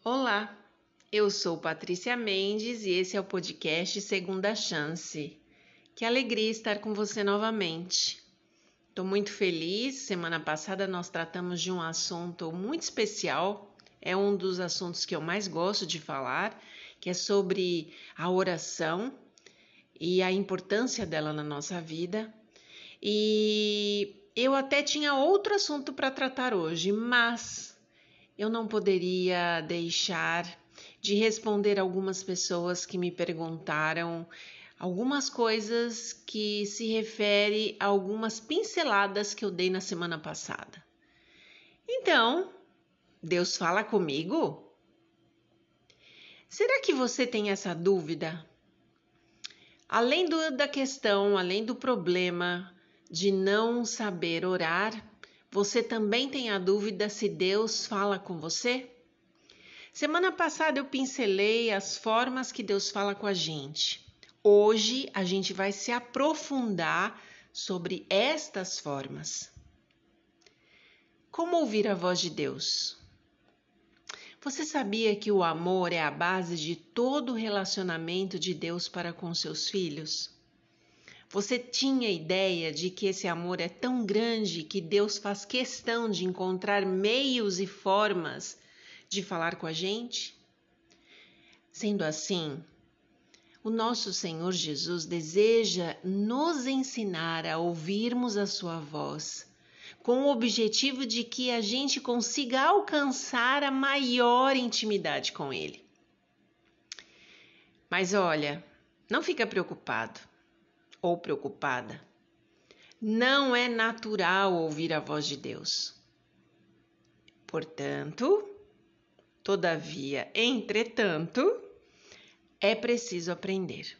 Olá, eu sou Patrícia Mendes e esse é o podcast Segunda Chance. Que alegria estar com você novamente. Estou muito feliz. Semana passada nós tratamos de um assunto muito especial. É um dos assuntos que eu mais gosto de falar, que é sobre a oração e a importância dela na nossa vida. E eu até tinha outro assunto para tratar hoje, mas eu não poderia deixar de responder algumas pessoas que me perguntaram algumas coisas que se refere a algumas pinceladas que eu dei na semana passada. Então, Deus fala comigo? Será que você tem essa dúvida? Além além do problema de não saber orar, você também tem a dúvida se Deus fala com você? Semana passada eu pincelei as formas que Deus fala com a gente. Hoje a gente vai se aprofundar sobre estas formas. Como ouvir a voz de Deus? Você sabia que o amor é a base de todo o relacionamento de Deus para com seus filhos? Você tinha ideia de que esse amor é tão grande que Deus faz questão de encontrar meios e formas de falar com a gente? Sendo assim, o nosso Senhor Jesus deseja nos ensinar a ouvirmos a sua voz, com o objetivo de que a gente consiga alcançar a maior intimidade com Ele. Mas olha, não fica preocupado ou preocupada. Não é natural ouvir a voz de Deus. Portanto, todavia, entretanto, é preciso aprender.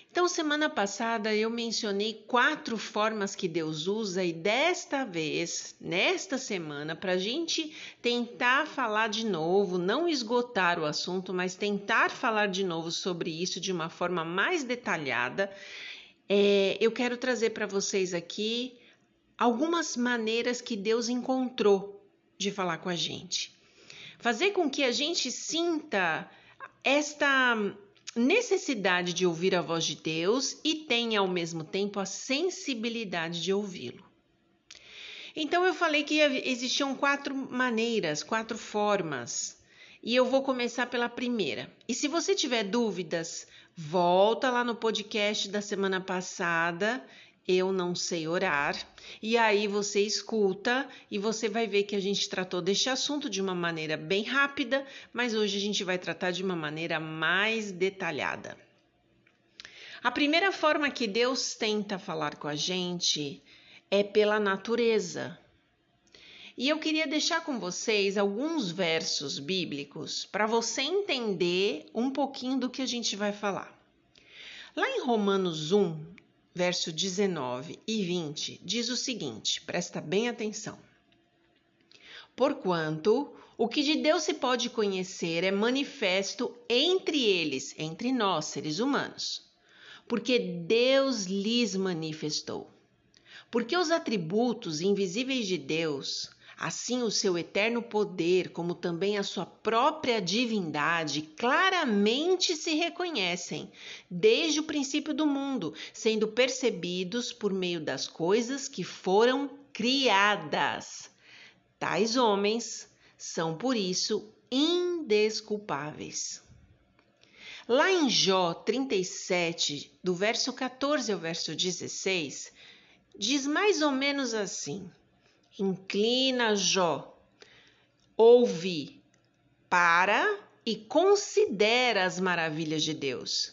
Então, semana passada eu mencionei 4 formas que Deus usa e desta vez, nesta semana, para a gente tentar falar de novo, não esgotar o assunto, mas tentar falar de novo sobre isso de uma forma mais detalhada, eu quero trazer para vocês aqui algumas maneiras que Deus encontrou de falar com a gente. Fazer com que a gente sinta esta necessidade de ouvir a voz de Deus e tenha ao mesmo tempo a sensibilidade de ouvi-lo. Então eu falei que existiam 4 maneiras, 4 formas, e eu vou começar pela primeira. E se você tiver dúvidas, volta lá no podcast da semana passada, Eu Não Sei Orar, e aí você escuta e você vai ver que a gente tratou deste assunto de uma maneira bem rápida, mas hoje a gente vai tratar de uma maneira mais detalhada. A primeira forma que Deus tenta falar com a gente é pela natureza. E eu queria deixar com vocês alguns versos bíblicos para você entender um pouquinho do que a gente vai falar. Lá em Romanos 1, verso 19 e 20, diz o seguinte, presta bem atenção. Porquanto o que de Deus se pode conhecer é manifesto entre eles, entre nós, seres humanos, porque Deus lhes manifestou. Porque os atributos invisíveis de Deus, assim o seu eterno poder, como também a sua própria divindade, claramente se reconhecem desde o princípio do mundo, sendo percebidos por meio das coisas que foram criadas. Tais homens são, por isso, indesculpáveis. Lá em Jó 37, do verso 14 ao verso 16, diz mais ou menos assim: Inclina, Jó, ouve, para e considera as maravilhas de Deus.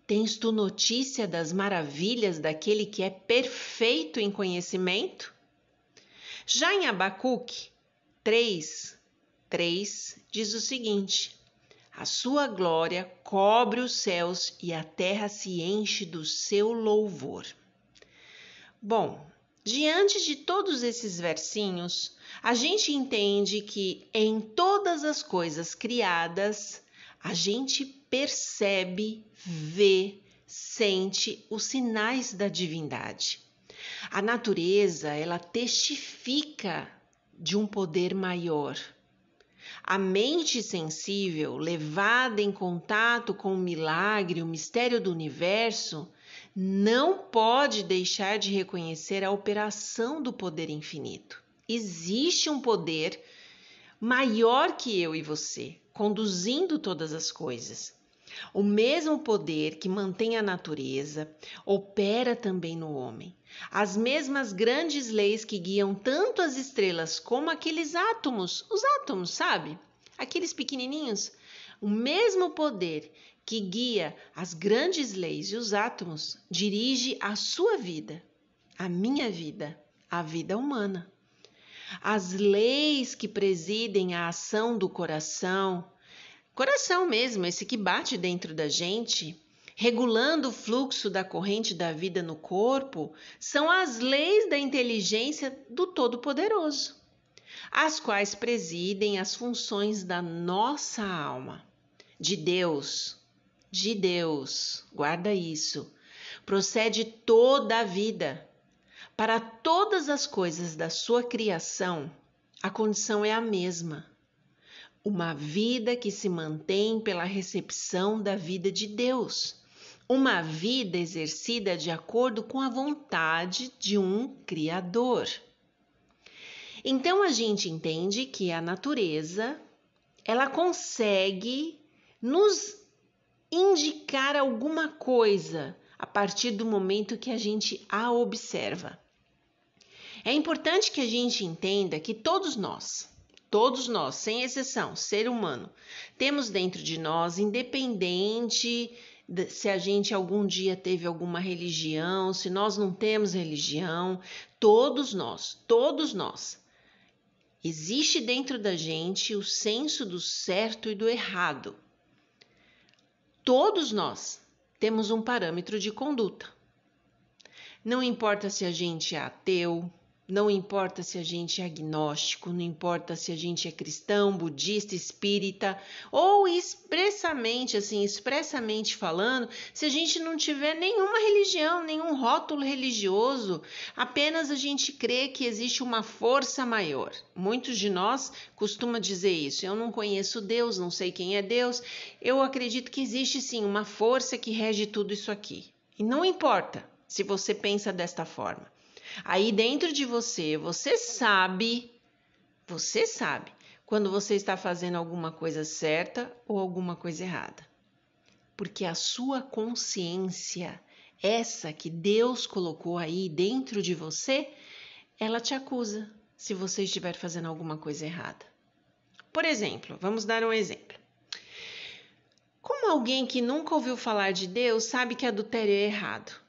Tens tu notícia das maravilhas daquele que é perfeito em conhecimento? Já em Abacuque 3, diz o seguinte: A sua glória cobre os céus e a terra se enche do seu louvor. Bom, diante de todos esses versinhos, a gente entende que em todas as coisas criadas, a gente percebe, vê, sente os sinais da divindade. A natureza, ela testifica de um poder maior. A mente sensível, levada em contato com o milagre, o mistério do universo, não pode deixar de reconhecer a operação do poder infinito. Existe um poder maior que eu e você, conduzindo todas as coisas. O mesmo poder que mantém a natureza opera também no homem. As mesmas grandes leis que guiam tanto as estrelas como aqueles átomos, os átomos, sabe? Aqueles pequenininhos. O mesmo poder que guia as grandes leis e os átomos dirige a sua vida, a minha vida, a vida humana. As leis que presidem a ação do coração mesmo, esse que bate dentro da gente, regulando o fluxo da corrente da vida no corpo, são as leis da inteligência do Todo-Poderoso, as quais presidem as funções da nossa alma. De Deus, guarda isso, procede toda a vida. Para todas as coisas da sua criação, a condição é a mesma. Uma vida que se mantém pela recepção da vida de Deus. Uma vida exercida de acordo com a vontade de um Criador. Então a gente entende que a natureza, ela consegue nos indicar alguma coisa a partir do momento que a gente a observa. É importante que a gente entenda que todos nós, sem exceção, ser humano, temos dentro de nós, independente se a gente algum dia teve alguma religião, se nós não temos religião, todos nós, existe dentro da gente o senso do certo e do errado. Todos nós temos um parâmetro de conduta. Não importa se a gente é ateu, não importa se a gente é agnóstico, não importa se a gente é cristão, budista, espírita, ou expressamente falando, se a gente não tiver nenhuma religião, nenhum rótulo religioso, apenas a gente crê que existe uma força maior. Muitos de nós costumam dizer isso. Eu não conheço Deus, não sei quem é Deus. Eu acredito que existe sim uma força que rege tudo isso aqui. E não importa se você pensa desta forma. Aí dentro de você sabe quando você está fazendo alguma coisa certa ou alguma coisa errada. Porque a sua consciência, essa que Deus colocou aí dentro de você, ela te acusa se você estiver fazendo alguma coisa errada. Por exemplo, vamos dar um exemplo. Como alguém que nunca ouviu falar de Deus sabe que adultério é errado?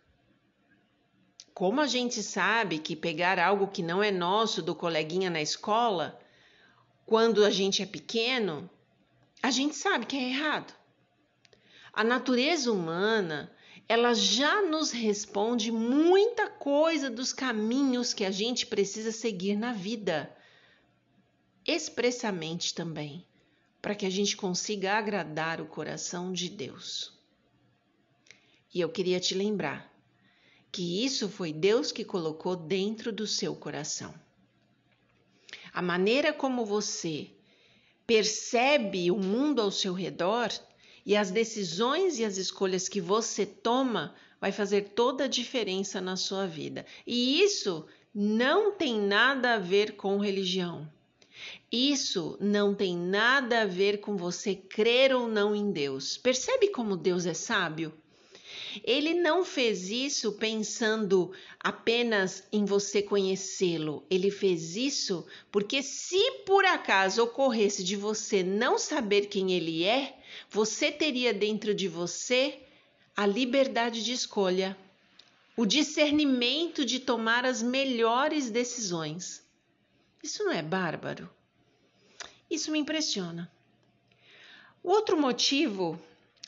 Como a gente sabe que pegar algo que não é nosso do coleguinha na escola, quando a gente é pequeno, a gente sabe que é errado. A natureza humana, ela já nos responde muita coisa dos caminhos que a gente precisa seguir na vida. Expressamente também, para que a gente consiga agradar o coração de Deus. E eu queria te lembrar que isso foi Deus que colocou dentro do seu coração. A maneira como você percebe o mundo ao seu redor e as decisões e as escolhas que você toma vai fazer toda a diferença na sua vida. E isso não tem nada a ver com religião. Isso não tem nada a ver com você crer ou não em Deus. Percebe como Deus é sábio? Ele não fez isso pensando apenas em você conhecê-lo. Ele fez isso porque se por acaso ocorresse de você não saber quem ele é, você teria dentro de você a liberdade de escolha, o discernimento de tomar as melhores decisões. Isso não é bárbaro? Isso me impressiona. O outro motivo,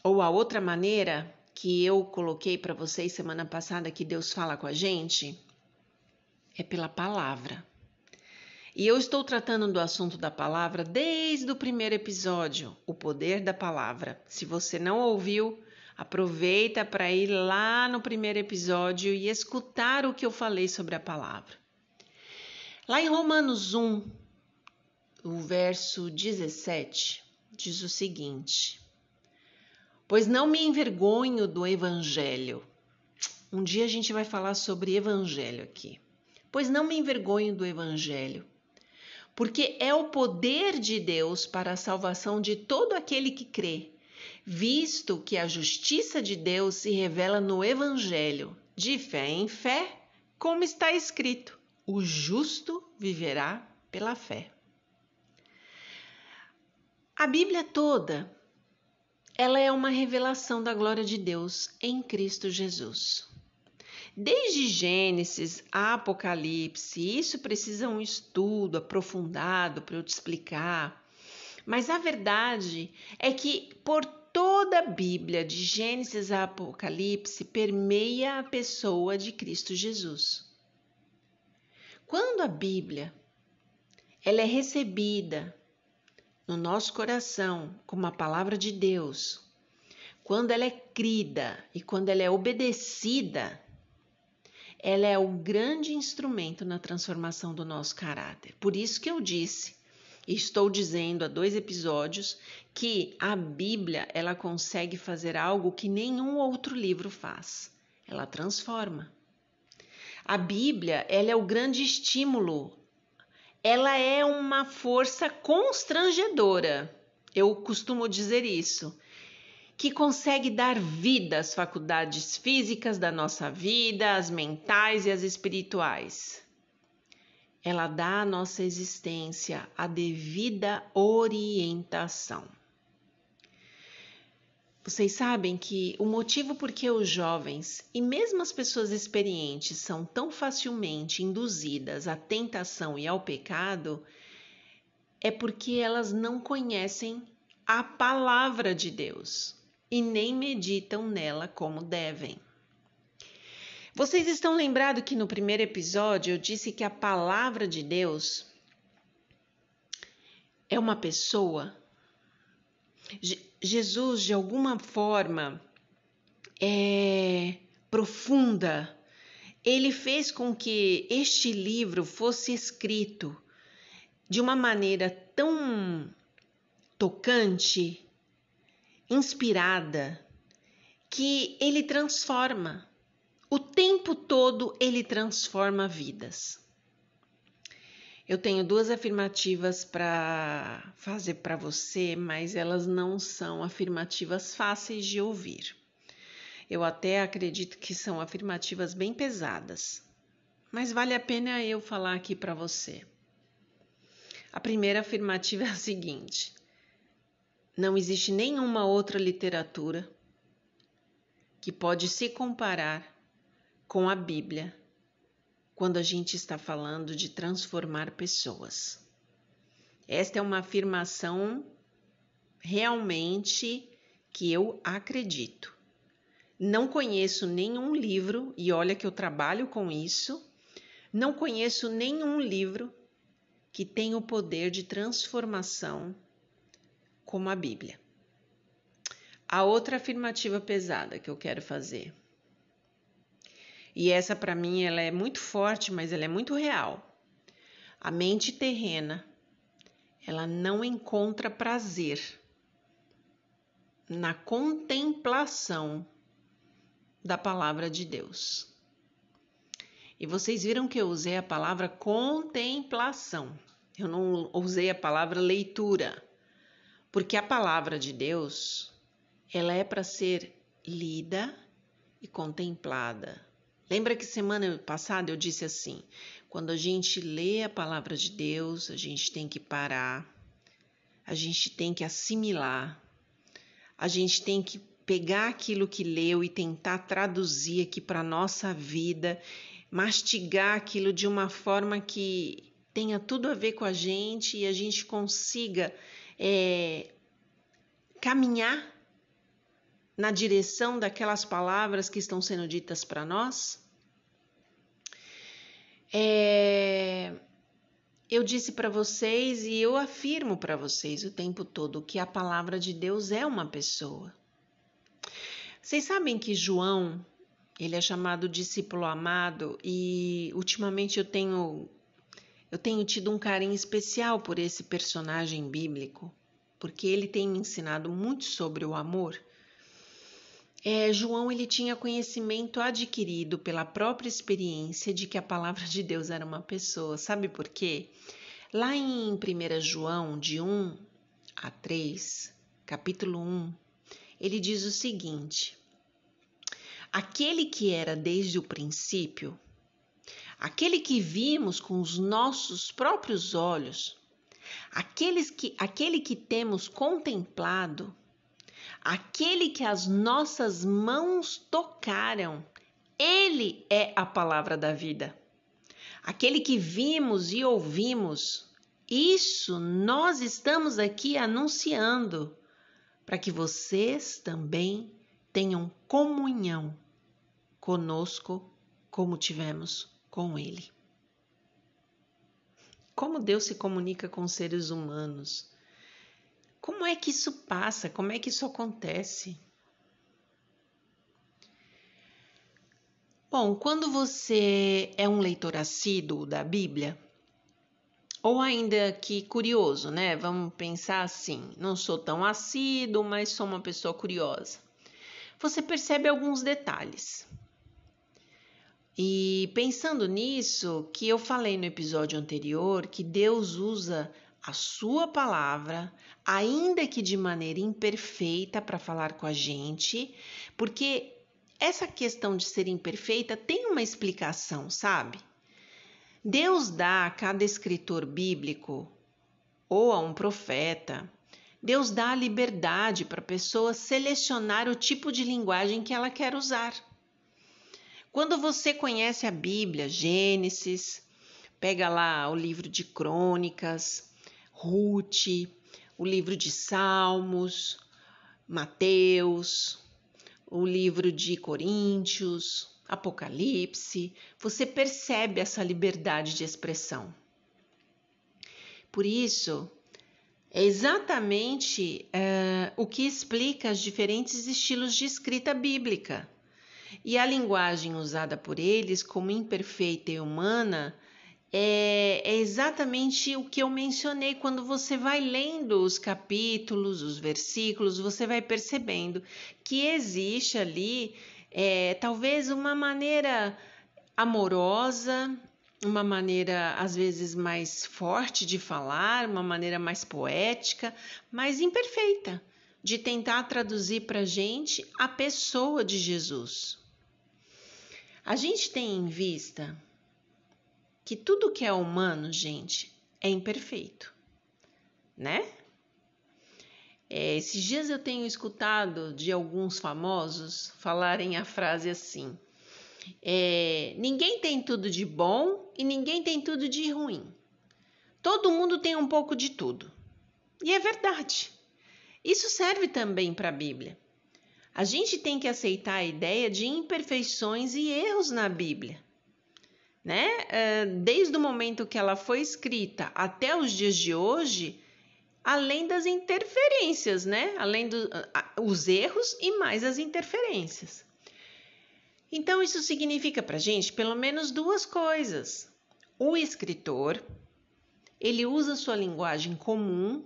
ou a outra maneira que eu coloquei para vocês semana passada que Deus fala com a gente, é pela palavra. E eu estou tratando do assunto da palavra desde o primeiro episódio, o poder da palavra. Se você não ouviu, aproveita para ir lá no primeiro episódio e escutar o que eu falei sobre a palavra. Lá em Romanos 1, o verso 17, diz o seguinte: pois não me envergonho do evangelho. Um dia a gente vai falar sobre evangelho aqui. Pois não me envergonho do evangelho, porque é o poder de Deus para a salvação de todo aquele que crê, visto que a justiça de Deus se revela no evangelho, de fé em fé, como está escrito: o justo viverá pela fé. A Bíblia toda, ela é uma revelação da glória de Deus em Cristo Jesus. Desde Gênesis a Apocalipse, isso precisa um estudo aprofundado para eu te explicar. Mas a verdade é que por toda a Bíblia, de Gênesis a Apocalipse, permeia a pessoa de Cristo Jesus. Quando a Bíblia ela é recebida no nosso coração como a palavra de Deus, quando ela é crida e quando ela é obedecida, ela é o grande instrumento na transformação do nosso caráter. Por isso que eu disse, e estou dizendo há 2 episódios, que a Bíblia ela consegue fazer algo que nenhum outro livro faz. Ela transforma. A Bíblia ela é o grande estímulo. Ela é uma força constrangedora. Eu costumo dizer isso. Que consegue dar vida às faculdades físicas da nossa vida, as mentais e as espirituais. Ela dá à nossa existência a devida orientação. Vocês sabem que o motivo por que os jovens e mesmo as pessoas experientes são tão facilmente induzidas à tentação e ao pecado é porque elas não conhecem a palavra de Deus e nem meditam nela como devem. Vocês estão lembrados que no primeiro episódio eu disse que a palavra de Deus é uma pessoa? Jesus, de alguma forma profunda, ele fez com que este livro fosse escrito de uma maneira tão tocante, inspirada, que ele transforma. O tempo todo ele transforma vidas. Eu tenho 2 afirmativas para fazer para você, mas elas não são afirmativas fáceis de ouvir. Eu até acredito que são afirmativas bem pesadas, mas vale a pena eu falar aqui para você. A primeira afirmativa é a seguinte: não existe nenhuma outra literatura que pode se comparar com a Bíblia quando a gente está falando de transformar pessoas. Esta é uma afirmação realmente que eu acredito. Não conheço nenhum livro, e olha que eu trabalho com isso, não conheço nenhum livro que tenha o poder de transformação como a Bíblia. A outra afirmativa pesada que eu quero fazer, e essa para mim ela é muito forte, mas ela é muito real. A mente terrena, ela não encontra prazer na contemplação da palavra de Deus. E vocês viram que eu usei a palavra contemplação. Eu não usei a palavra leitura, porque a palavra de Deus, ela é para ser lida e contemplada. Lembra que semana passada eu disse assim, quando a gente lê a palavra de Deus, a gente tem que parar, a gente tem que assimilar, a gente tem que pegar aquilo que leu e tentar traduzir aqui para a nossa vida, mastigar aquilo de uma forma que tenha tudo a ver com a gente e a gente consiga caminhar na direção daquelas palavras que estão sendo ditas para nós. Eu disse para vocês e eu afirmo para vocês o tempo todo que a palavra de Deus é uma pessoa. Vocês sabem que João, ele é chamado discípulo amado e ultimamente eu tenho Eu tenho tido um carinho especial por esse personagem bíblico, porque ele tem me ensinado muito sobre o amor. João ele tinha conhecimento adquirido pela própria experiência de que a palavra de Deus era uma pessoa. Sabe por quê? Lá em 1 João, de 1 a 3, capítulo 1, ele diz o seguinte: aquele que era desde o princípio, aquele que vimos com os nossos próprios olhos, aquele que temos contemplado, aquele que as nossas mãos tocaram, ele é a palavra da vida. Aquele que vimos e ouvimos, isso nós estamos aqui anunciando, para que vocês também tenham comunhão conosco, como tivemos com ele. Como Deus se comunica com os seres humanos? Como é que isso passa? Como é que isso acontece? Bom, quando você é um leitor assíduo da Bíblia, ou ainda que curioso, né? Vamos pensar assim, não sou tão assíduo, mas sou uma pessoa curiosa. Você percebe alguns detalhes. E pensando nisso, que eu falei no episódio anterior, que Deus usa a sua palavra, ainda que de maneira imperfeita, para falar com a gente, porque essa questão de ser imperfeita tem uma explicação, sabe? Deus dá a cada escritor bíblico ou a um profeta, Deus dá a liberdade para a pessoa selecionar o tipo de linguagem que ela quer usar. Quando você conhece a Bíblia, Gênesis, pega lá o livro de Crônicas, Ruth, o livro de Salmos, Mateus, o livro de Coríntios, Apocalipse, você percebe essa liberdade de expressão. Por isso, é exatamente o que explica os diferentes estilos de escrita bíblica. E a linguagem usada por eles, como imperfeita e humana, é exatamente o que eu mencionei. Quando você vai lendo os capítulos, os versículos, você vai percebendo que existe ali talvez uma maneira amorosa, uma maneira às vezes mais forte de falar, uma maneira mais poética, mas imperfeita, de tentar traduzir para a gente a pessoa de Jesus. A gente tem em vista que tudo que é humano, gente, é imperfeito, né? Esses dias eu tenho escutado de alguns famosos falarem a frase assim: ninguém tem tudo de bom e ninguém tem tudo de ruim. Todo mundo tem um pouco de tudo. E é verdade. Isso serve também para a Bíblia. A gente tem que aceitar a ideia de imperfeições e erros na Bíblia, né? Desde o momento que ela foi escrita até os dias de hoje, além das interferências, né? Além dos erros e mais as interferências. Então, isso significa para a gente pelo menos duas coisas. O escritor, ele usa sua linguagem comum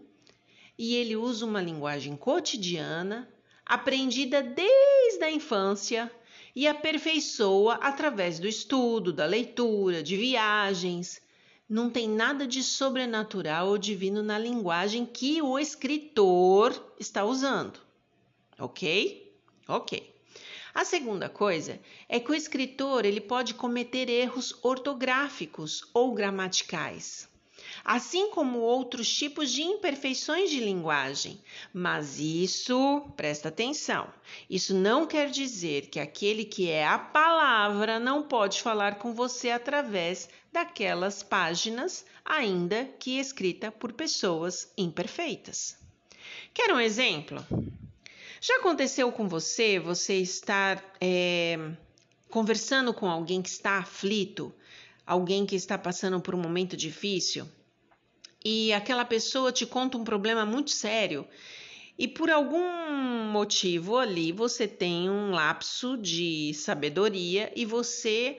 e ele usa uma linguagem cotidiana, aprendida desde a infância e aperfeiçoa através do estudo, da leitura, de viagens. Não tem nada de sobrenatural ou divino na linguagem que o escritor está usando. Ok? Ok. A segunda coisa é que o escritor ele pode cometer erros ortográficos ou gramaticais, assim como outros tipos de imperfeições de linguagem. Mas isso, presta atenção, isso não quer dizer que aquele que é a palavra não pode falar com você através daquelas páginas, ainda que escrita por pessoas imperfeitas. Quer um exemplo? Já aconteceu com você estar conversando com alguém que está aflito, alguém que está passando por um momento difícil, e aquela pessoa te conta um problema muito sério, e por algum motivo ali você tem um lapso de sabedoria e você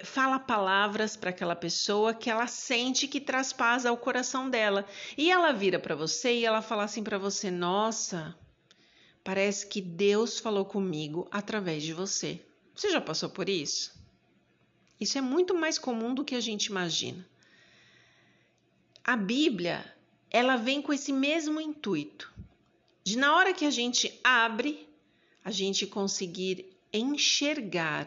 fala palavras para aquela pessoa que ela sente que traz paz ao coração dela. E ela vira para você e ela fala assim para você: nossa, parece que Deus falou comigo através de você. Você já passou por isso? Isso é muito mais comum do que a gente imagina. A Bíblia, ela vem com esse mesmo intuito, de na hora que a gente abre, a gente conseguir enxergar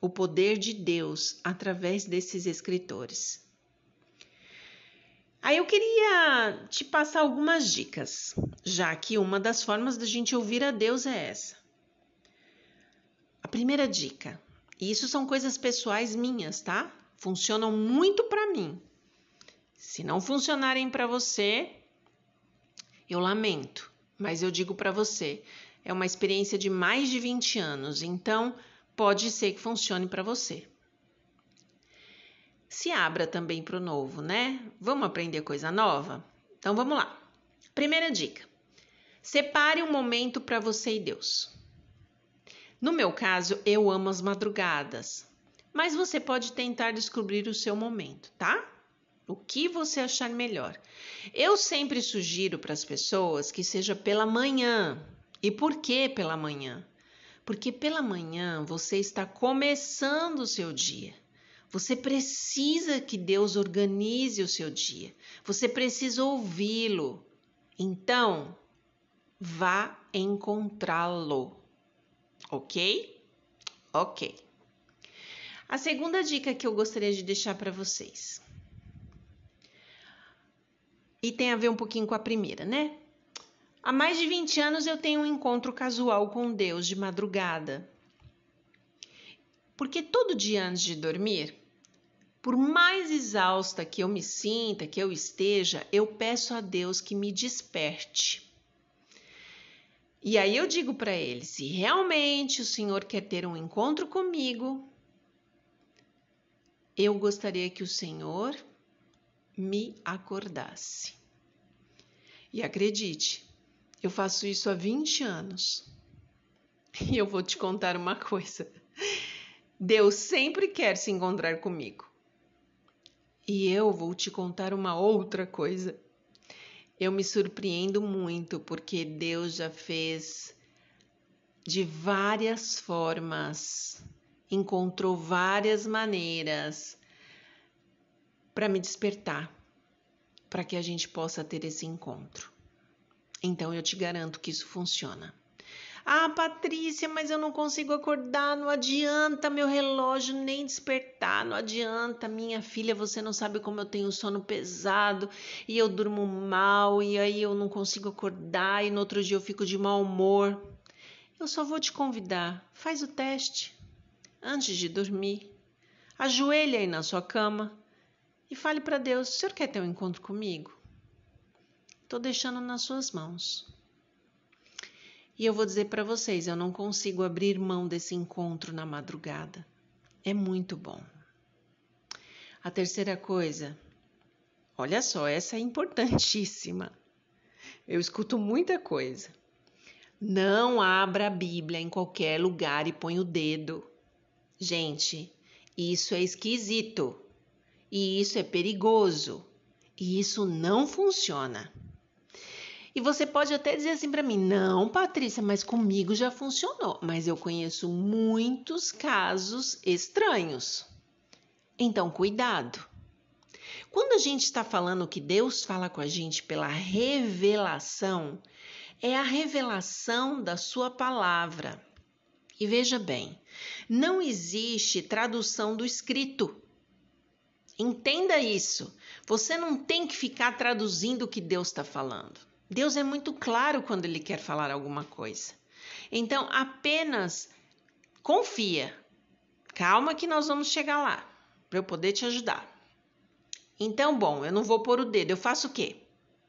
o poder de Deus através desses escritores. Aí eu queria te passar algumas dicas, já que uma das formas da gente ouvir a Deus é essa. A primeira dica, e isso são coisas pessoais minhas, tá? Funcionam muito para mim. Se não funcionarem para você, eu lamento, mas eu digo para você, é uma experiência de mais de 20 anos, então pode ser que funcione para você. Se abra também para o novo, né? Vamos aprender coisa nova? Então vamos lá. Primeira dica: separe um momento para você e Deus. No meu caso, eu amo as madrugadas, mas você pode tentar descobrir o seu momento, tá? O que você achar melhor. Eu sempre sugiro para as pessoas que seja pela manhã. E por que pela manhã? Porque pela manhã você está começando o seu dia. Você precisa que Deus organize o seu dia. Você precisa ouvi-lo. Então, vá encontrá-lo. Ok? Ok. A segunda dica que eu gostaria de deixar para vocês. E tem a ver um pouquinho com a primeira, né? Há mais de 20 anos eu tenho um encontro casual com Deus de madrugada. Porque todo dia antes de dormir, por mais exausta que eu me sinta, que eu esteja, eu peço a Deus que me desperte. E aí eu digo para ele, se realmente o Senhor quer ter um encontro comigo, eu gostaria que o Senhor me acordasse. E acredite, eu faço isso há 20 anos. E eu vou te contar uma coisa. Deus sempre quer se encontrar comigo. E eu vou te contar uma outra coisa. Eu me surpreendo muito porque Deus já fez de várias formas, encontrou várias maneiras para me despertar, para que a gente possa ter esse encontro. Então eu te garanto que isso funciona. Ah, Patrícia, mas eu não consigo acordar, não adianta meu relógio nem despertar, não adianta, minha filha, você não sabe como eu tenho sono pesado e eu durmo mal e aí eu não consigo acordar e no outro dia eu fico de mau humor. Eu só vou te convidar, faz o teste antes de dormir, ajoelhe aí na sua cama e fale para Deus, o senhor quer ter um encontro comigo? Estou deixando nas suas mãos. E eu vou dizer para vocês, eu não consigo abrir mão desse encontro na madrugada. É muito bom. A terceira coisa, olha só, essa é importantíssima. Eu escuto muita coisa. Não abra a Bíblia em qualquer lugar e põe o dedo. Gente, isso é esquisito. E isso é perigoso. E isso não funciona. E você pode até dizer assim para mim, não, Patrícia, mas comigo já funcionou. Mas eu conheço muitos casos estranhos. Então, cuidado. Quando a gente está falando que Deus fala com a gente pela revelação, é a revelação da sua palavra. E veja bem, não existe tradução do escrito. Entenda isso. Você não tem que ficar traduzindo o que Deus está falando. Deus é muito claro quando Ele quer falar alguma coisa. Então, apenas confia. Calma que nós vamos chegar lá, para eu poder te ajudar. Então, bom, eu não vou pôr o dedo, eu faço o quê?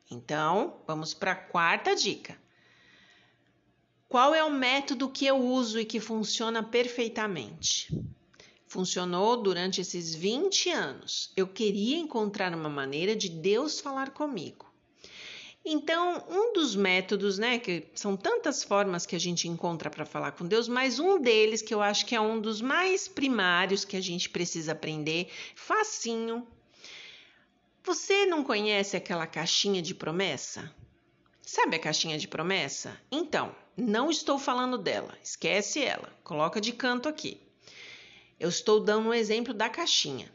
Então, vamos para a quarta dica. Qual é o método que eu uso e que funciona perfeitamente? Funcionou durante esses 20 anos. Eu queria encontrar uma maneira de Deus falar comigo. Então, um dos métodos, né, que são tantas formas que a gente encontra para falar com Deus, mas um deles que eu acho que é um dos mais primários que a gente precisa aprender, facinho. Você não conhece aquela caixinha de promessa? Sabe a caixinha de promessa? Então, não estou falando dela, esquece ela, coloca de canto aqui. Eu estou dando um exemplo da caixinha.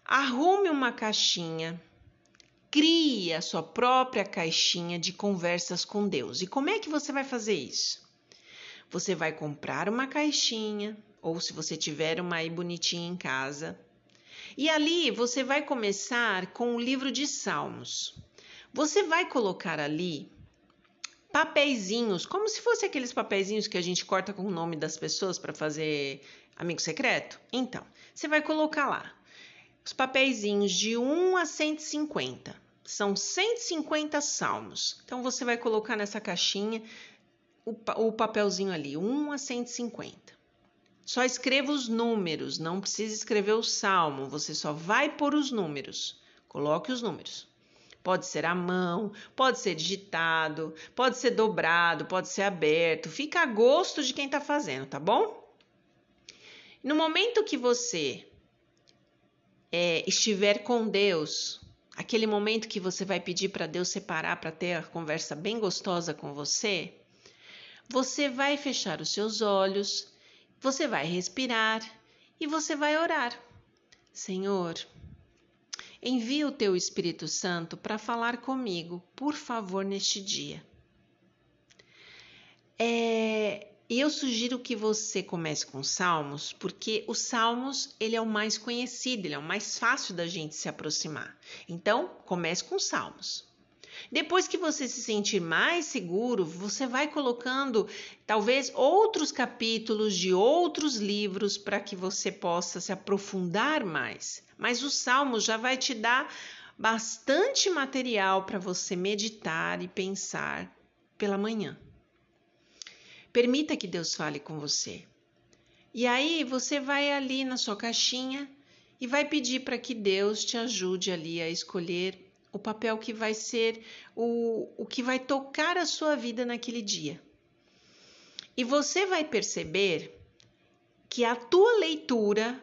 Arrume uma caixinha, crie a sua própria caixinha de conversas com Deus. E como é que você vai fazer isso? Você vai comprar uma caixinha, ou se você tiver uma aí bonitinha em casa, e ali você vai começar com o livro de Salmos. Você vai colocar ali papeizinhos, como se fosse aqueles papeizinhos que a gente corta com o nome das pessoas para fazer amigo secreto. Então, você vai colocar lá os papeizinhos de 1 a 150. São 150 salmos. Então, você vai colocar nessa caixinha o papelzinho ali, 1 a 150. Só escreva os números, não precisa escrever o salmo, você só vai pôr os números. Coloque os números. Pode ser à mão, pode ser digitado, pode ser dobrado, pode ser aberto. Fica a gosto de quem está fazendo, tá bom? No momento que você estiver com Deus, aquele momento que você vai pedir para Deus separar para ter a conversa bem gostosa com você, você vai fechar os seus olhos, você vai respirar e você vai orar. Senhor, envia o teu Espírito Santo para falar comigo, por favor, neste dia. E eu sugiro que você comece com Salmos, porque os Salmos ele é o mais conhecido, ele é o mais fácil da gente se aproximar. Então, comece com Salmos. Depois que você se sentir mais seguro, você vai colocando talvez outros capítulos de outros livros para que você possa se aprofundar mais. Mas o Salmo já vai te dar bastante material para você meditar e pensar pela manhã. Permita que Deus fale com você. E aí você vai ali na sua caixinha e vai pedir para que Deus te ajude ali a escolher o papel que vai ser o que vai tocar a sua vida naquele dia. E você vai perceber que a tua leitura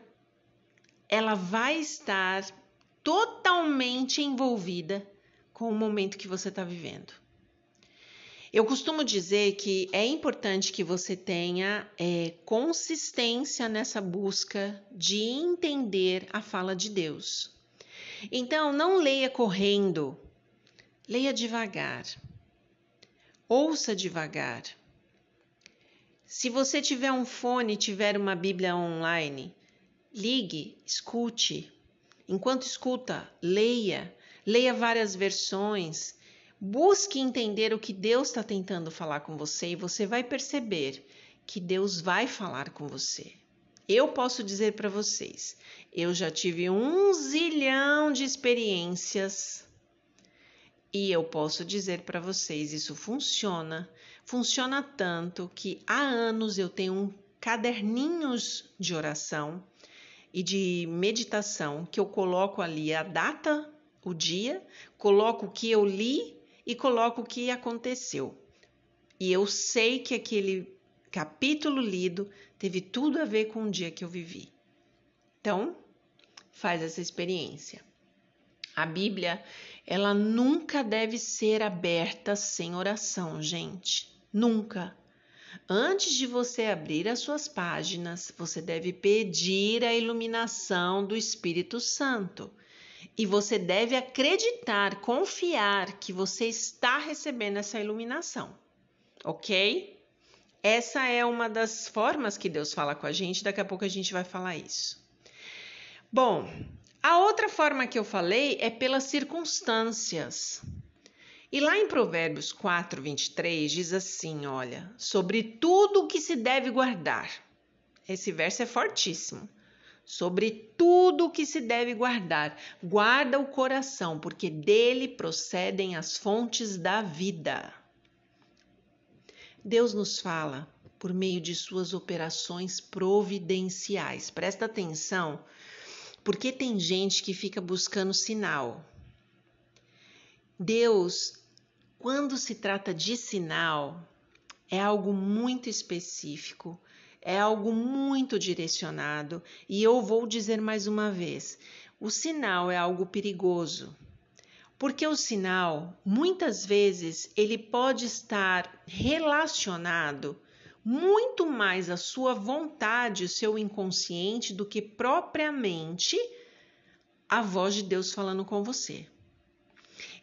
ela vai estar totalmente envolvida com o momento que você está vivendo. Eu costumo dizer que é importante que você tenha consistência nessa busca de entender a fala de Deus. Então, não leia correndo, leia devagar, ouça devagar. Se você tiver um fone, tiver uma Bíblia online, ligue, escute. Enquanto escuta, leia várias versões, busque entender o que Deus está tentando falar com você e você vai perceber que Deus vai falar com você. Eu posso dizer para vocês, eu já tive 1 zilhão de experiências e eu posso dizer para vocês, isso funciona tanto que há anos eu tenho caderninhos de oração e de meditação que eu coloco ali a data, o dia, coloco o que eu li e coloco o que aconteceu. E eu sei que aquele capítulo lido teve tudo a ver com o dia que eu vivi. Então, faz essa experiência. A Bíblia, ela nunca deve ser aberta sem oração, gente. Nunca. Antes de você abrir as suas páginas, você deve pedir a iluminação do Espírito Santo. E você deve acreditar, confiar que você está recebendo essa iluminação. Ok? Essa é uma das formas que Deus fala com a gente, daqui a pouco a gente vai falar isso. Bom, a outra forma que eu falei é pelas circunstâncias. E lá em Provérbios 4, 23, diz assim, olha, sobre tudo o que se deve guardar. Esse verso é fortíssimo. Sobre tudo o que se deve guardar, guarda o coração, porque dele procedem as fontes da vida. Deus nos fala por meio de suas operações providenciais. Presta atenção, porque tem gente que fica buscando sinal. Deus, Quando se trata de sinal, é algo muito específico, é algo muito direcionado, e eu vou dizer mais uma vez, o sinal é algo perigoso. Porque o sinal, muitas vezes, ele pode estar relacionado muito mais à sua vontade, o seu inconsciente, do que propriamente a voz de Deus falando com você.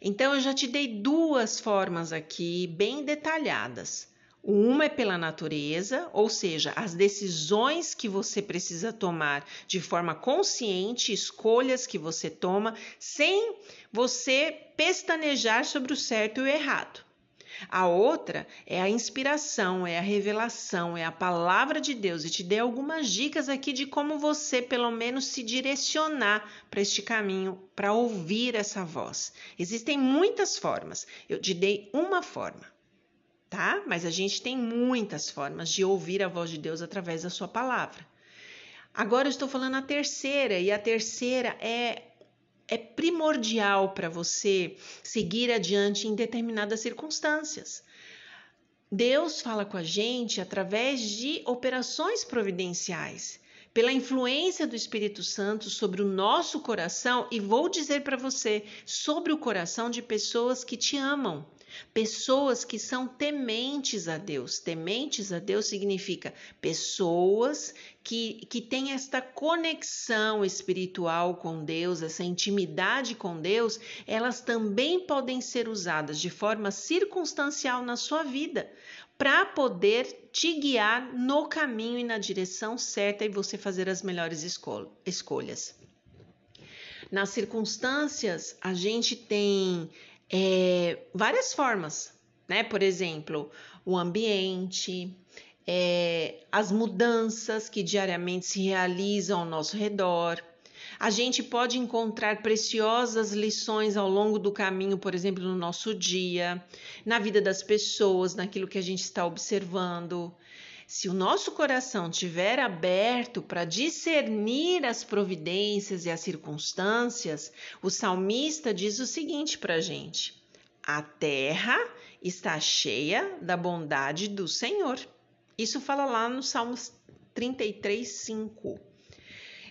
Então, eu já te dei duas formas aqui, bem detalhadas. Uma é pela natureza, ou seja, as decisões que você precisa tomar de forma consciente, escolhas que você toma, sem você pestanejar sobre o certo e o errado. A outra é a inspiração, é a revelação, é a palavra de Deus. E te dei algumas dicas aqui de como você, pelo menos, se direcionar para este caminho, para ouvir essa voz. Existem muitas formas. Eu te dei uma forma, tá? Mas a gente tem muitas formas de ouvir a voz de Deus através da sua palavra. Agora eu estou falando a terceira, e a terceira é primordial para você seguir adiante em determinadas circunstâncias. Deus fala com a gente através de operações providenciais, pela influência do Espírito Santo sobre o nosso coração, e vou dizer para você, sobre o coração de pessoas que te amam. Pessoas que são tementes a Deus. Tementes a Deus significa pessoas que têm esta conexão espiritual com Deus, essa intimidade com Deus, elas também podem ser usadas de forma circunstancial na sua vida, para poder te guiar no caminho e na direção certa e você fazer as melhores escolhas. Nas circunstâncias, a gente tem várias formas, né? Por exemplo, o ambiente, as mudanças que diariamente se realizam ao nosso redor. A gente pode encontrar preciosas lições ao longo do caminho, por exemplo, no nosso dia, na vida das pessoas, naquilo que a gente está observando. Se o nosso coração estiver aberto para discernir as providências e as circunstâncias, o salmista diz o seguinte para a gente: a terra está cheia da bondade do Senhor. Isso fala lá no Salmos 33, 5.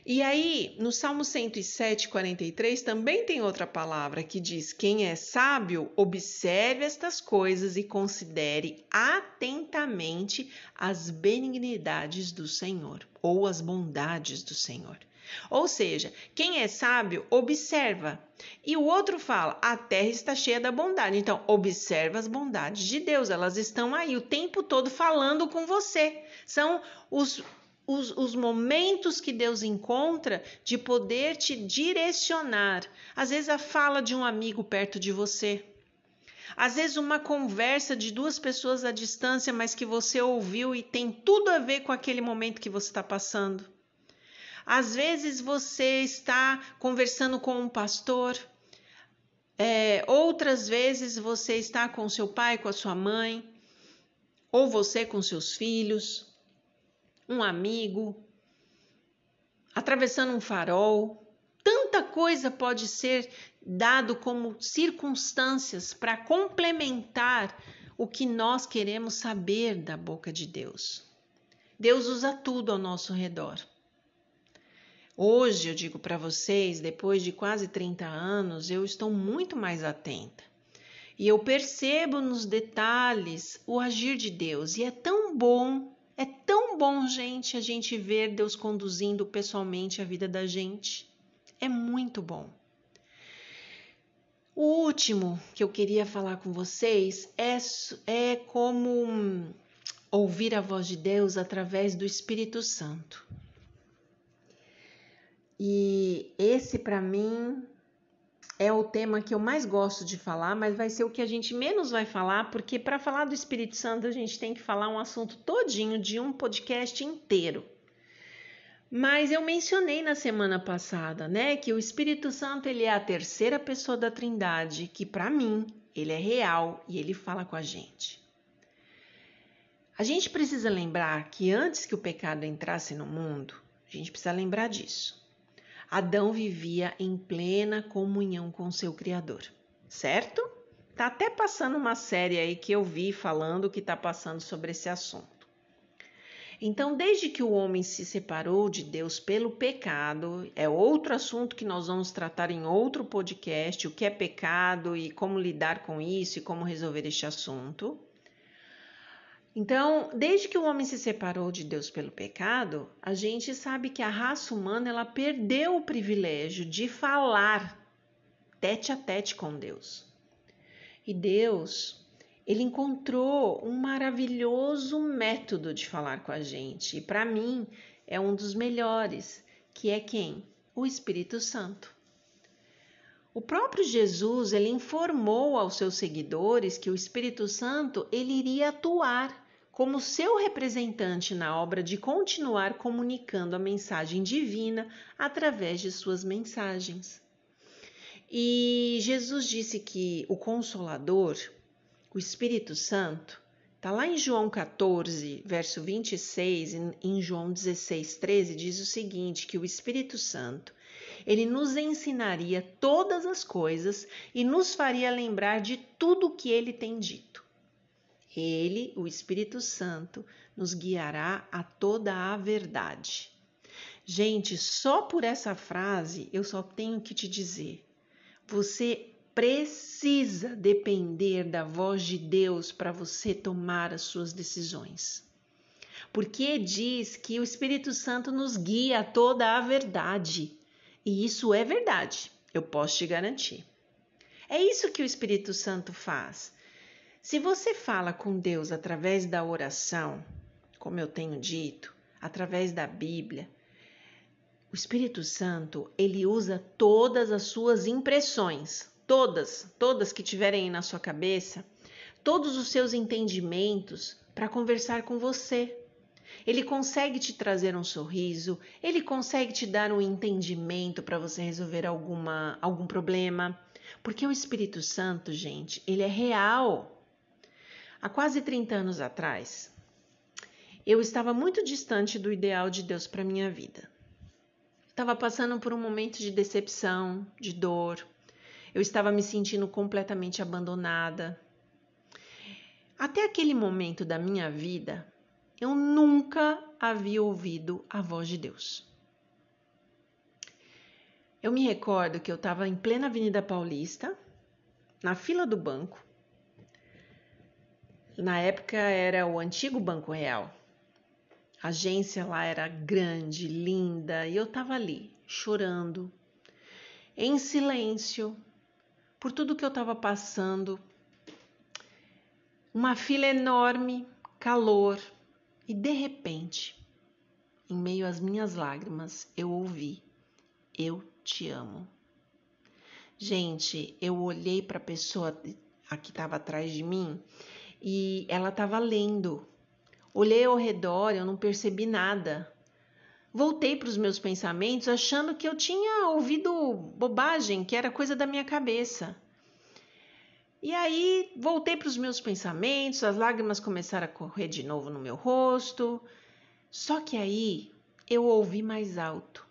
E aí, no Salmo 107, 43, também tem outra palavra que diz: quem é sábio, observe estas coisas e considere atentamente as benignidades do Senhor, ou as bondades do Senhor. Ou seja, quem é sábio, observa. E o outro fala: a terra está cheia da bondade. Então, observa as bondades de Deus. Elas estão aí o tempo todo falando com você. São os momentos que Deus encontra de poder te direcionar. Às vezes a fala de um amigo perto de você. Às vezes uma conversa de duas pessoas à distância, mas que você ouviu e tem tudo a ver com aquele momento que você está passando. Às vezes você está conversando com um pastor. Outras vezes você está com seu pai, com a sua mãe. Ou você com seus filhos. Um amigo, atravessando um farol. Tanta coisa pode ser dado como circunstâncias para complementar o que nós queremos saber da boca de Deus. Deus usa tudo ao nosso redor. Hoje, eu digo para vocês, depois de quase 30 anos, eu estou muito mais atenta. E eu percebo nos detalhes o agir de Deus. E é tão bom, gente, a gente ver Deus conduzindo pessoalmente a vida da gente. É muito bom. O último que eu queria falar com vocês é como ouvir a voz de Deus através do Espírito Santo. E esse, para mim, é o tema que eu mais gosto de falar, mas vai ser o que a gente menos vai falar, porque para falar do Espírito Santo a gente tem que falar um assunto todinho de um podcast inteiro. Mas eu mencionei na semana passada, né, que o Espírito Santo ele é a terceira pessoa da Trindade, que para mim ele é real e ele fala com a gente. A gente precisa lembrar que antes que o pecado entrasse no mundo, a gente precisa lembrar disso. Adão vivia em plena comunhão com seu Criador, certo? Tá até passando uma série aí que eu vi falando que tá passando sobre esse assunto. Então, desde que o homem se separou de Deus pelo pecado, é outro assunto que nós vamos tratar em outro podcast, o que é pecado e como lidar com isso e como resolver este assunto. Então, desde que o homem se separou de Deus pelo pecado, a gente sabe que a raça humana ela perdeu o privilégio de falar tete a tete com Deus. E Deus, ele encontrou um maravilhoso método de falar com a gente. E para mim é um dos melhores, que é quem? O Espírito Santo. O próprio Jesus, ele informou aos seus seguidores que o Espírito Santo ele iria atuar como seu representante na obra de continuar comunicando a mensagem divina através de suas mensagens. E Jesus disse que o Consolador, o Espírito Santo, está lá em João 14, verso 26, e em João 16, 13, diz o seguinte, que o Espírito Santo, ele nos ensinaria todas as coisas e nos faria lembrar de tudo o que ele tem dito. Ele, o Espírito Santo, nos guiará a toda a verdade. Gente, só por essa frase eu só tenho que te dizer, você precisa depender da voz de Deus para você tomar as suas decisões. Porque diz que o Espírito Santo nos guia a toda a verdade. E isso é verdade, eu posso te garantir. É isso que o Espírito Santo faz. Se você fala com Deus através da oração, como eu tenho dito, através da Bíblia, o Espírito Santo, ele usa todas as suas impressões, todas que tiverem aí na sua cabeça, todos os seus entendimentos para conversar com você. Ele consegue te trazer um sorriso, ele consegue te dar um entendimento para você resolver algum problema, porque o Espírito Santo, gente, ele é real. Há quase 30 anos atrás, eu estava muito distante do ideal de Deus para minha vida. Estava passando por um momento de decepção, de dor. Eu estava me sentindo completamente abandonada. Até aquele momento da minha vida, eu nunca havia ouvido a voz de Deus. Eu me recordo que eu estava em plena Avenida Paulista, na fila do banco. Na época era o antigo Banco Real. A agência lá era grande, linda, e eu estava ali, chorando, em silêncio, por tudo que eu estava passando. Uma fila enorme, calor, e de repente, em meio às minhas lágrimas, eu ouvi: eu te amo. Gente, eu olhei para a pessoa que estava atrás de mim e ela estava lendo. Olhei ao redor, eu não percebi nada. Voltei para os meus pensamentos achando que eu tinha ouvido bobagem, que era coisa da minha cabeça. E aí voltei para os meus pensamentos, as lágrimas começaram a correr de novo no meu rosto. Só que aí eu ouvi mais alto: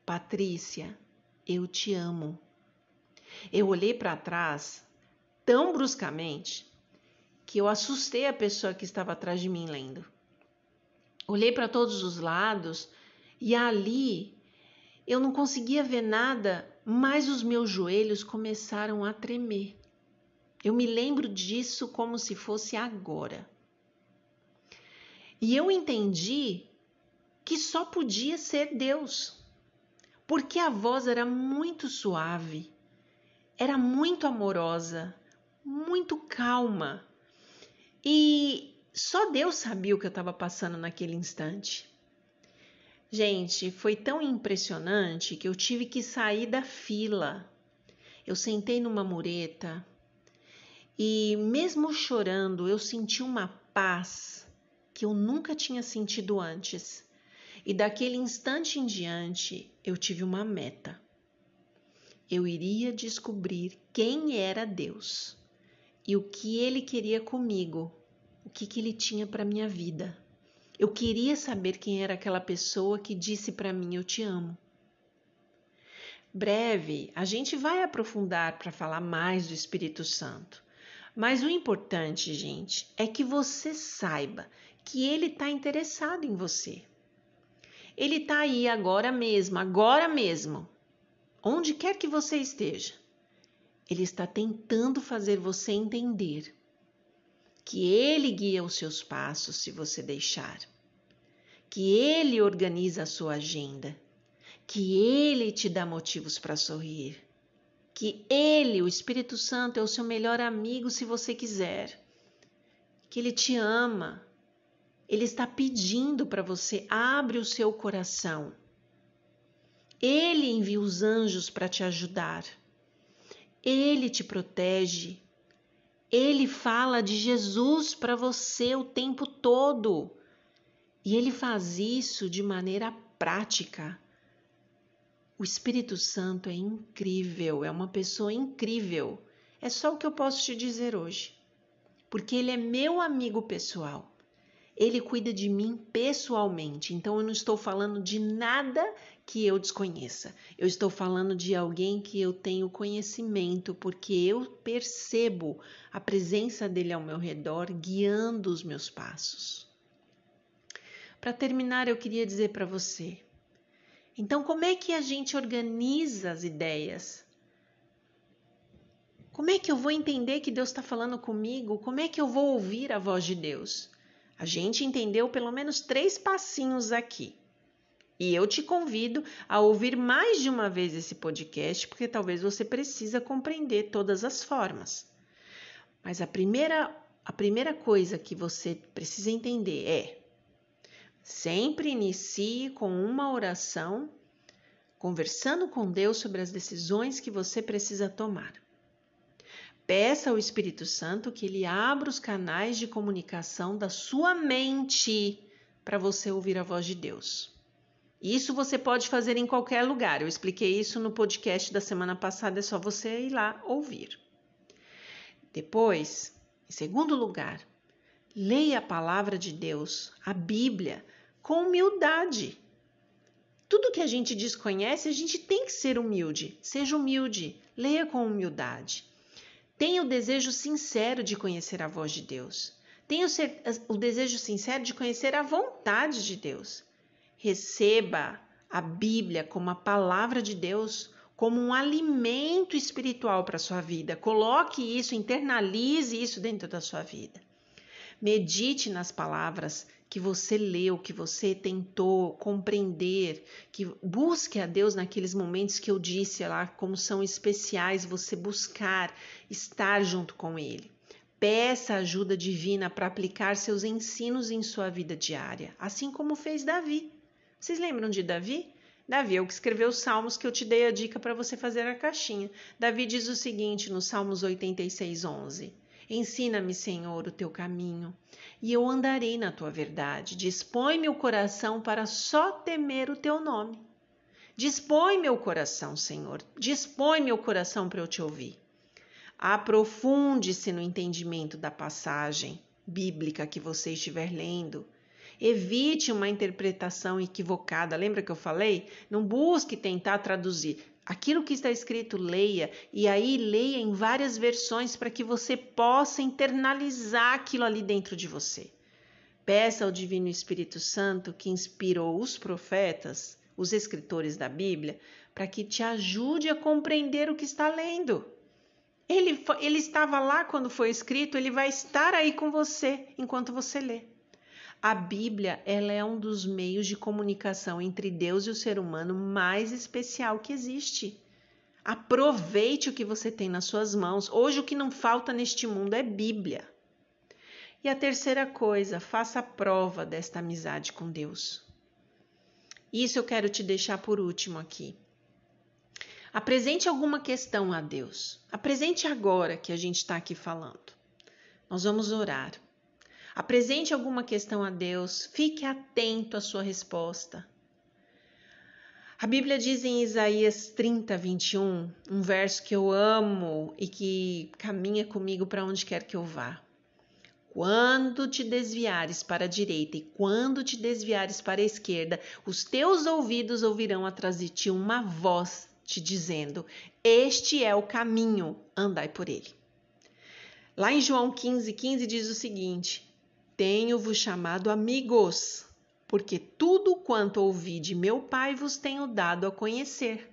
Patrícia, eu te amo. Eu olhei para trás tão bruscamente que eu assustei a pessoa que estava atrás de mim lendo. Olhei para todos os lados e ali eu não conseguia ver nada, mas os meus joelhos começaram a tremer. Eu me lembro disso como se fosse agora. E eu entendi que só podia ser Deus, porque a voz era muito suave, era muito amorosa, muito calma. E só Deus sabia o que eu estava passando naquele instante. Gente, foi tão impressionante que eu tive que sair da fila. Eu sentei numa mureta e, mesmo chorando, eu senti uma paz que eu nunca tinha sentido antes. E daquele instante em diante, eu tive uma meta. Eu iria descobrir quem era Deus e o que Ele queria comigo, o que Ele tinha para minha vida. Eu queria saber quem era aquela pessoa que disse para mim: eu te amo. Breve, a gente vai aprofundar para falar mais do Espírito Santo. Mas o importante, gente, é que você saiba que ele está interessado em você. Ele está aí agora mesmo, onde quer que você esteja. Ele está tentando fazer você entender que ele guia os seus passos se você deixar, que ele organiza a sua agenda, que ele te dá motivos para sorrir, que ele, o Espírito Santo, é o seu melhor amigo se você quiser, que ele te ama, ele está pedindo para você, abre o seu coração. Ele envia os anjos para te ajudar, ele te protege, ele fala de Jesus para você o tempo todo e ele faz isso de maneira prática. O Espírito Santo é incrível, é uma pessoa incrível. É só o que eu posso te dizer hoje. Porque ele é meu amigo pessoal. Ele cuida de mim pessoalmente. Então eu não estou falando de nada que eu desconheça. Eu estou falando de alguém que eu tenho conhecimento, porque eu percebo a presença dele ao meu redor, guiando os meus passos. Para terminar, eu queria dizer para você, então, como é que a gente organiza as ideias? Como é que eu vou entender que Deus está falando comigo? Como é que eu vou ouvir a voz de Deus? A gente entendeu pelo menos 3 passinhos aqui. E eu te convido a ouvir mais de uma vez esse podcast, porque talvez você precisa compreender todas as formas. Mas a primeira coisa que você precisa entender é: sempre inicie com uma oração, conversando com Deus sobre as decisões que você precisa tomar. Peça ao Espírito Santo que ele abra os canais de comunicação da sua mente para você ouvir a voz de Deus. Isso você pode fazer em qualquer lugar. Eu expliquei isso no podcast da semana passada, é só você ir lá ouvir. Depois, em segundo lugar, leia a palavra de Deus, a Bíblia, com humildade. Tudo que a gente desconhece, a gente tem que ser humilde. Seja humilde, leia com humildade. Tenha o desejo sincero de conhecer a voz de Deus. Tenha o desejo sincero de conhecer a vontade de Deus. Receba a Bíblia como a palavra de Deus, como um alimento espiritual para a sua vida. Coloque isso, internalize isso dentro da sua vida. Medite nas palavras que você leu, que você tentou compreender, que busque a Deus naqueles momentos que eu disse lá, como são especiais, você buscar estar junto com Ele. Peça ajuda divina para aplicar seus ensinos em sua vida diária, assim como fez Davi. Vocês lembram de Davi? Davi é o que escreveu os salmos que eu te dei a dica para você fazer a caixinha. Davi diz o seguinte no Salmos 86:11. Ensina-me, Senhor, o teu caminho, e eu andarei na tua verdade. Dispõe meu coração para só temer o teu nome. Dispõe meu coração, Senhor. Dispõe meu coração para eu te ouvir. Aprofunde-se no entendimento da passagem bíblica que você estiver lendo. Evite uma interpretação equivocada. Lembra que eu falei? Não busque tentar traduzir. Aquilo que está escrito, leia, e aí leia em várias versões para que você possa internalizar aquilo ali dentro de você. Peça ao Divino Espírito Santo, que inspirou os profetas, os escritores da Bíblia, para que te ajude a compreender o que está lendo. Ele estava lá quando foi escrito, ele vai estar aí com você enquanto você lê. A Bíblia, ela é um dos meios de comunicação entre Deus e o ser humano mais especial que existe. Aproveite o que você tem nas suas mãos. Hoje o que não falta neste mundo é Bíblia. E a terceira coisa, faça prova desta amizade com Deus. Isso eu quero te deixar por último aqui. Apresente alguma questão a Deus. Apresente agora que a gente está aqui falando. Nós vamos orar. Apresente alguma questão a Deus, fique atento à sua resposta. A Bíblia diz em Isaías 30:21, um verso que eu amo e que caminha comigo para onde quer que eu vá. Quando te desviares para a direita e quando te desviares para a esquerda, os teus ouvidos ouvirão atrás de ti uma voz te dizendo: este é o caminho, andai por ele. Lá em João 15:15 diz o seguinte: tenho-vos chamado amigos, porque tudo quanto ouvi de meu Pai vos tenho dado a conhecer.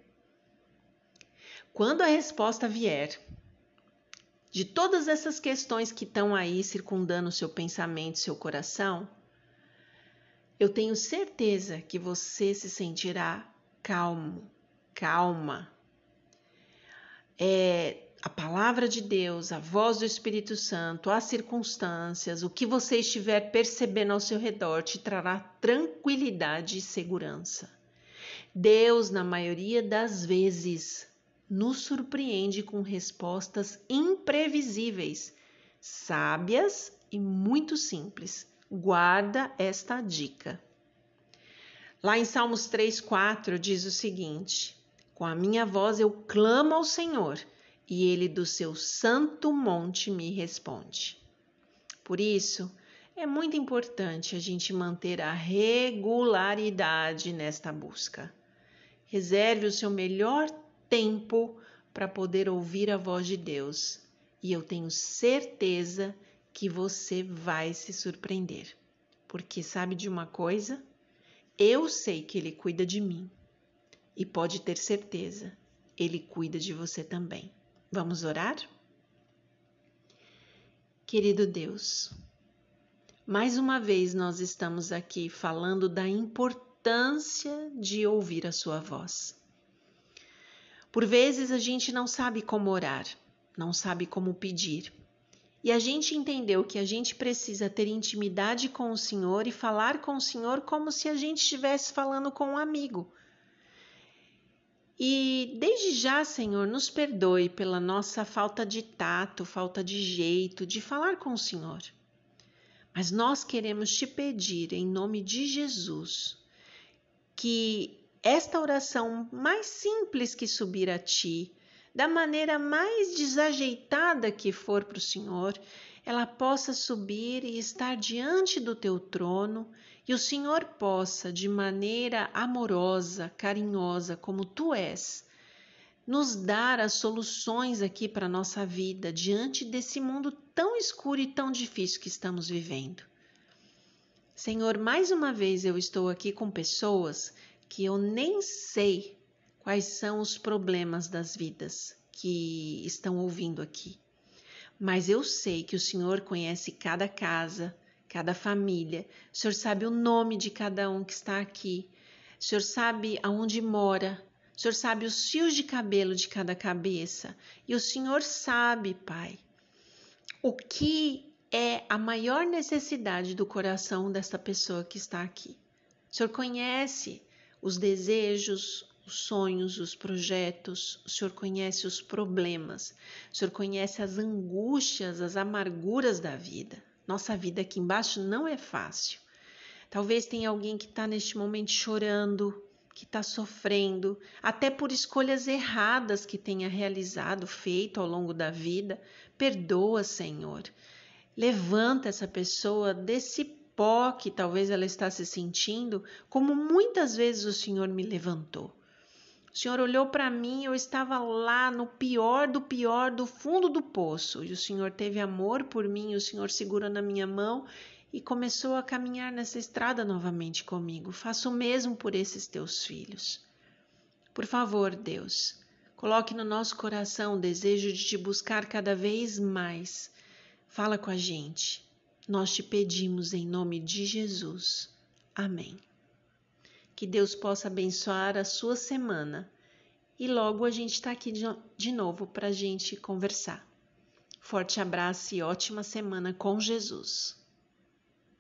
Quando a resposta vier de todas essas questões que estão aí circundando o seu pensamento, seu coração, eu tenho certeza que você se sentirá calmo, calma. A palavra de Deus, a voz do Espírito Santo, as circunstâncias, o que você estiver percebendo ao seu redor te trará tranquilidade e segurança. Deus, na maioria das vezes, nos surpreende com respostas imprevisíveis, sábias e muito simples. Guarda esta dica. Lá em Salmos 3:4 diz o seguinte: com a minha voz eu clamo ao Senhor, e ele do seu santo monte me responde. Por isso, é muito importante a gente manter a regularidade nesta busca. Reserve o seu melhor tempo para poder ouvir a voz de Deus, e eu tenho certeza que você vai se surpreender. Porque sabe de uma coisa? Eu sei que Ele cuida de mim, e pode ter certeza, Ele cuida de você também. Vamos orar? Querido Deus, mais uma vez nós estamos aqui falando da importância de ouvir a sua voz. Por vezes a gente não sabe como orar, não sabe como pedir. E a gente entendeu que a gente precisa ter intimidade com o Senhor e falar com o Senhor como se a gente estivesse falando com um amigo. E desde já, Senhor, nos perdoe pela nossa falta de tato, falta de jeito de falar com o Senhor. Mas nós queremos te pedir, em nome de Jesus, que esta oração mais simples que subir a Ti, da maneira mais desajeitada que for para o Senhor, ela possa subir e estar diante do Teu trono e o Senhor possa, de maneira amorosa, carinhosa, como Tu és, nos dar as soluções aqui para a nossa vida diante desse mundo tão escuro e tão difícil que estamos vivendo. Senhor, mais uma vez eu estou aqui com pessoas que eu nem sei quais são os problemas das vidas que estão ouvindo aqui. Mas eu sei que o Senhor conhece cada casa, cada família. O Senhor sabe o nome de cada um que está aqui. O Senhor sabe aonde mora. O Senhor sabe os fios de cabelo de cada cabeça. E o Senhor sabe, Pai, o que é a maior necessidade do coração desta pessoa que está aqui. O Senhor conhece os desejos, os sonhos, os projetos. O Senhor conhece os problemas. O Senhor conhece as angústias, as amarguras da vida. Nossa vida aqui embaixo não é fácil. Talvez tenha alguém que está neste momento chorando, que está sofrendo, até por escolhas erradas que tenha realizado, feito ao longo da vida. Perdoa, Senhor. Levanta essa pessoa desse pó que talvez ela está se sentindo, como muitas vezes o Senhor me levantou. O Senhor olhou para mim, eu estava lá no pior, do fundo do poço, e o Senhor teve amor por mim, o Senhor segurou na minha mão e começou a caminhar nessa estrada novamente comigo. Faça o mesmo por esses teus filhos. Por favor, Deus, coloque no nosso coração o desejo de te buscar cada vez mais. Fala com a gente. Nós te pedimos em nome de Jesus. Amém. Que Deus possa abençoar a sua semana. E logo a gente está aqui de novo para a gente conversar. Forte abraço e ótima semana com Jesus.